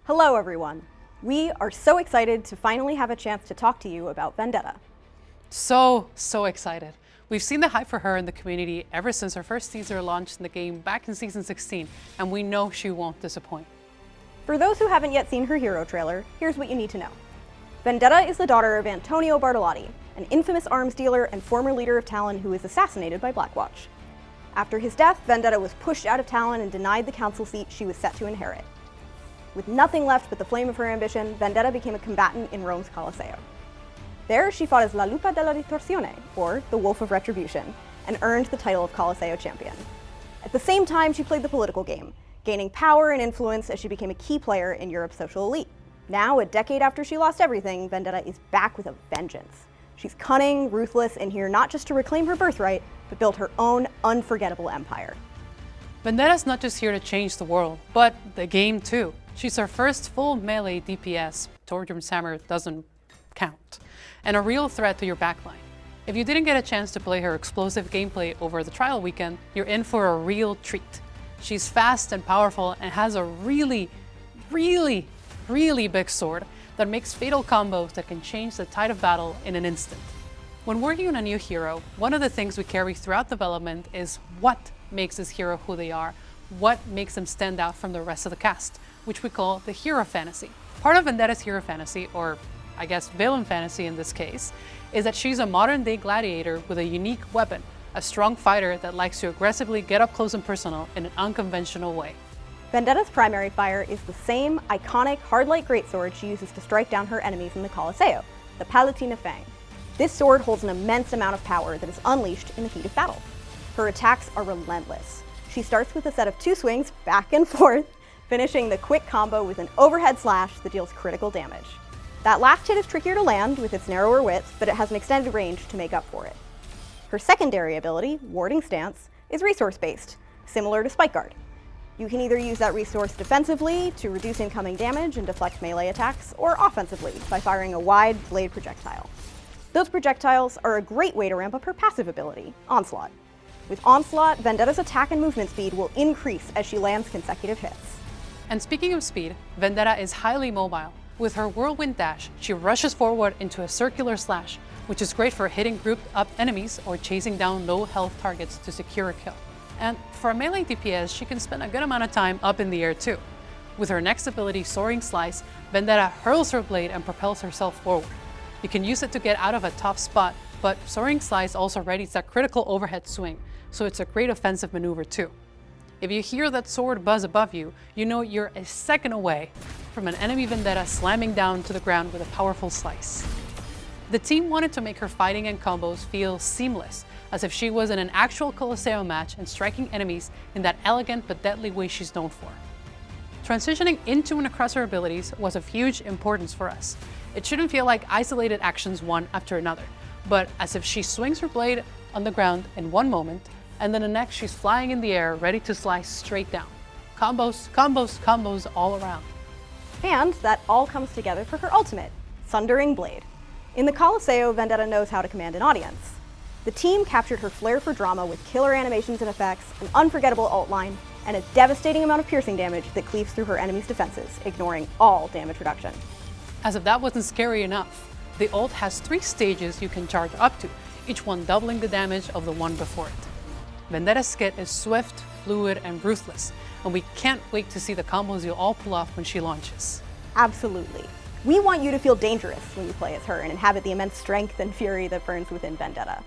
Hello everyone! We are so excited to finally have a chance to talk to you about Vendetta. So excited. We've seen the hype for her in the community ever since her first teaser launched in the game back in Season 16, and we know she won't disappoint. For those who haven't yet seen her hero trailer, here's what you need to know. Vendetta is the daughter of Antonio Bartolotti, an infamous arms dealer and former leader of Talon who was assassinated by Blackwatch. After his death, Vendetta was pushed out of Talon and denied the council seat she was set to inherit. With nothing left but the flame of her ambition, Vendetta became a combatant in Rome's Colosseo. There, she fought as La Lupa della Ritorsione, or the Wolf of Retribution, and earned the title of Colosseo champion. At the same time, she played the political game, gaining power and influence as she became a key player in Europe's social elite. Now, a decade after she lost everything, Vendetta is back with a vengeance. She's cunning, ruthless, and here not just to reclaim her birthright, but build her own unforgettable empire. Vendetta's not just here to change the world, but the game too. She's our first full melee DPS, Torgrim's Hammer doesn't count, and a real threat to your backline. If you didn't get a chance to play her explosive gameplay over the trial weekend, you're in for a real treat. She's fast and powerful and has a really big sword that makes fatal combos that can change the tide of battle in an instant. When working on a new hero, one of the things we carry throughout development is what makes this hero who they are, what makes them stand out from the rest of the cast, which we call the hero fantasy. Part of Vendetta's hero fantasy, or I guess villain fantasy in this case, is that she's a modern-day gladiator with a unique weapon, a strong fighter that likes to aggressively get up close and personal in an unconventional way. Vendetta's primary fire is the same iconic hard-light greatsword she uses to strike down her enemies in the Colosseo, the Palatina Fang. This sword holds an immense amount of power that is unleashed in the heat of battle. Her attacks are relentless. She starts with a set of 2 swings back and forth, finishing the quick combo with an overhead slash that deals critical damage. That last hit is trickier to land with its narrower width, but it has an extended range to make up for it. Her secondary ability, Warding Stance, is resource-based, similar to Spike Guard. You can either use that resource defensively to reduce incoming damage and deflect melee attacks, or offensively by firing a wide blade projectile. Those projectiles are a great way to ramp up her passive ability, Onslaught. With Onslaught, Vendetta's attack and movement speed will increase as she lands consecutive hits. And speaking of speed, Vendetta is highly mobile. With her whirlwind dash, she rushes forward into a circular slash, which is great for hitting grouped up enemies or chasing down low health targets to secure a kill. And for a melee DPS, she can spend a good amount of time up in the air too. With her next ability, Soaring Slice, Vendetta hurls her blade and propels herself forward. You can use it to get out of a top spot, but Soaring Slice also readies that critical overhead swing, so it's a great offensive maneuver too. If you hear that sword buzz above you, you know you're a second away from an enemy Vendetta slamming down to the ground with a powerful slice. The team wanted to make her fighting and combos feel seamless, as if she was in an actual Colosseo match and striking enemies in that elegant but deadly way she's known for. Transitioning into and across her abilities was of huge importance for us. It shouldn't feel like isolated actions one after another, but as if she swings her blade on the ground in one moment, and then the next she's flying in the air ready to slice straight down. Combos all around. And that all comes together for her ultimate, Sundering Blade. In the Colosseo, Vendetta knows how to command an audience. The team captured her flair for drama with killer animations and effects, an unforgettable ult line, and a devastating amount of piercing damage that cleaves through her enemy's defenses, ignoring all damage reduction. As if that wasn't scary enough, the ult has 3 stages you can charge up to, each one doubling the damage of the one before it. Vendetta's skit is swift, fluid, and ruthless, and we can't wait to see the combos you'll all pull off when she launches. Absolutely. We want you to feel dangerous when you play as her and inhabit the immense strength and fury that burns within Vendetta.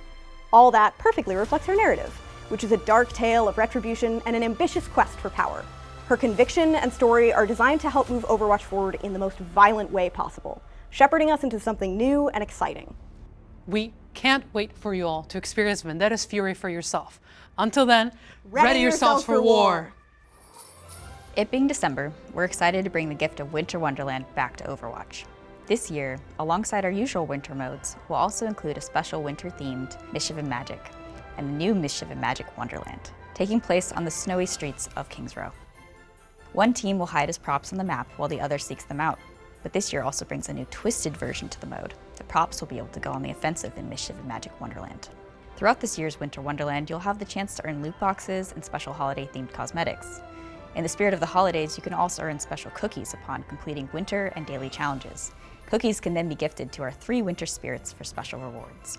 All that perfectly reflects her narrative, which is a dark tale of retribution and an ambitious quest for power. Her conviction and story are designed to help move Overwatch forward in the most violent way possible, shepherding us into something new and exciting. We can't wait for you all to experience Vendetta's fury for yourself. Until then, ready yourselves for war! It being December, we're excited to bring the gift of Winter Wonderland back to Overwatch. This year, alongside our usual winter modes, we'll also include a special winter-themed Mischief Magic and a new Mischief Magic Wonderland, taking place on the snowy streets of Kings Row. One team will hide as props on the map while the other seeks them out, but this year also brings a new twisted version to the mode. The props will be able to go on the offensive in Mischief Magic Wonderland. Throughout this year's Winter Wonderland, you'll have the chance to earn loot boxes and special holiday-themed cosmetics. In the spirit of the holidays, you can also earn special cookies upon completing winter and daily challenges. Cookies can then be gifted to our 3 winter spirits for special rewards.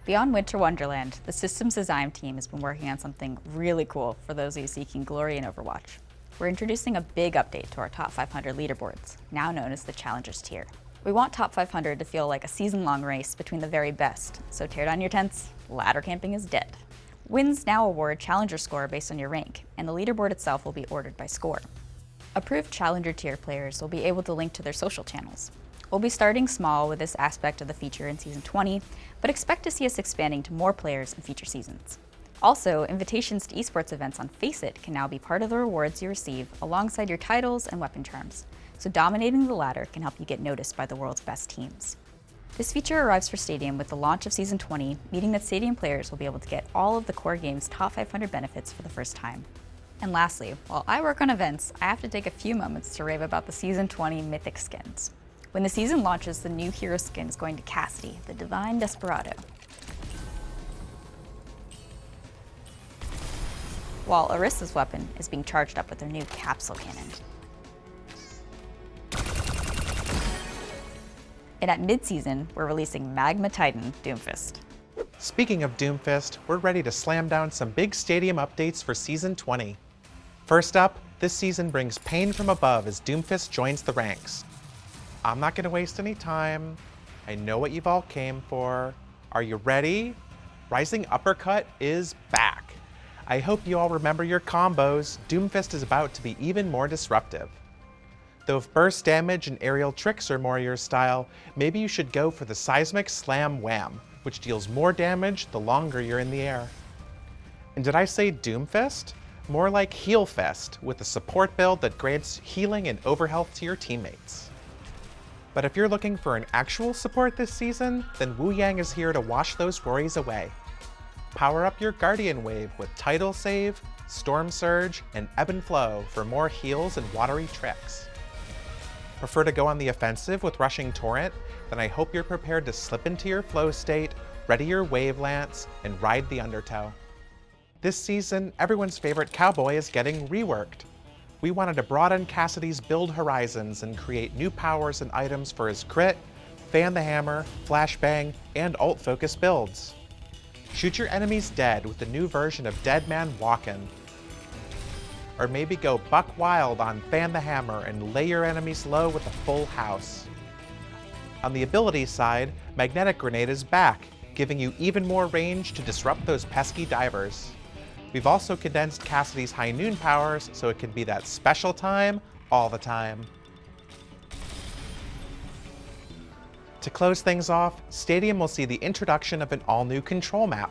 Beyond Winter Wonderland, the systems design team has been working on something really cool for those of you seeking glory in Overwatch. We're introducing a big update to our top 500 leaderboards, now known as the Challengers tier. We want top 500 to feel like a season-long race between the very best, so tear down your tents, ladder camping is dead. Wins now award Challenger score based on your rank, and the leaderboard itself will be ordered by score. Approved Challenger tier players will be able to link to their social channels. We'll be starting small with this aspect of the feature in Season 20, but expect to see us expanding to more players in future seasons. Also, invitations to esports events on Faceit can now be part of the rewards you receive alongside your titles and weapon charms, so dominating the ladder can help you get noticed by the world's best teams. This feature arrives for Stadium with the launch of Season 20, meaning that Stadium players will be able to get all of the core game's top 500 benefits for the first time. And lastly, while I work on events, I have to take a few moments to rave about the Season 20 Mythic skins. When the season launches, the new hero skin is going to Cassidy, the Divine Desperado, while Orissa's weapon is being charged up with their new capsule cannon. And at mid-season, we're releasing Magma Titan Doomfist. Speaking of Doomfist, we're ready to slam down some big stadium updates for Season 20. First up, this season brings pain from above as Doomfist joins the ranks. I'm not gonna waste any time. I know what you've all came for. Are you ready? Rising Uppercut is back. I hope you all remember your combos. Doomfist is about to be even more disruptive. Though if burst damage and aerial tricks are more your style, maybe you should go for the Seismic Slam Wham, which deals more damage the longer you're in the air. And did I say Doomfist? More like Heal Fest, with a support build that grants healing and overhealth to your teammates. But if you're looking for an actual support this season, then Wuyang is here to wash those worries away. Power up your Guardian Wave with Tidal Save, Storm Surge, and Ebb and Flow for more heals and watery tricks. Prefer to go on the offensive with Rushing Torrent? Then I hope you're prepared to slip into your flow state, ready your Wave Lance, and ride the Undertow. This season, everyone's favorite cowboy is getting reworked. We wanted to broaden Cassidy's build horizons and create new powers and items for his crit, fan the hammer, flashbang, and ult-focus builds. Shoot your enemies dead with the new version of Dead Man Walkin'. Or maybe go buck wild on Fan the Hammer and lay your enemies low with a full house. On the ability side, Magnetic Grenade is back, giving you even more range to disrupt those pesky divers. We've also condensed Cassidy's High Noon powers so it can be that special time all the time. To close things off, Stadium will see the introduction of an all-new control map.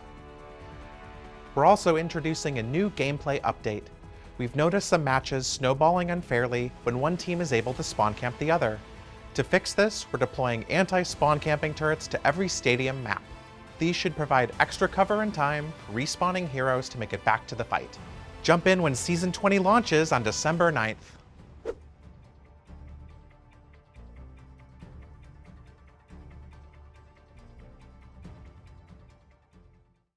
We're also introducing a new gameplay update. We've noticed some matches snowballing unfairly when one team is able to spawn camp the other. To fix this, we're deploying anti-spawn camping turrets to every Stadium map. These should provide extra cover and time, respawning heroes to make it back to the fight. Jump in when Season 20 launches on December 9th.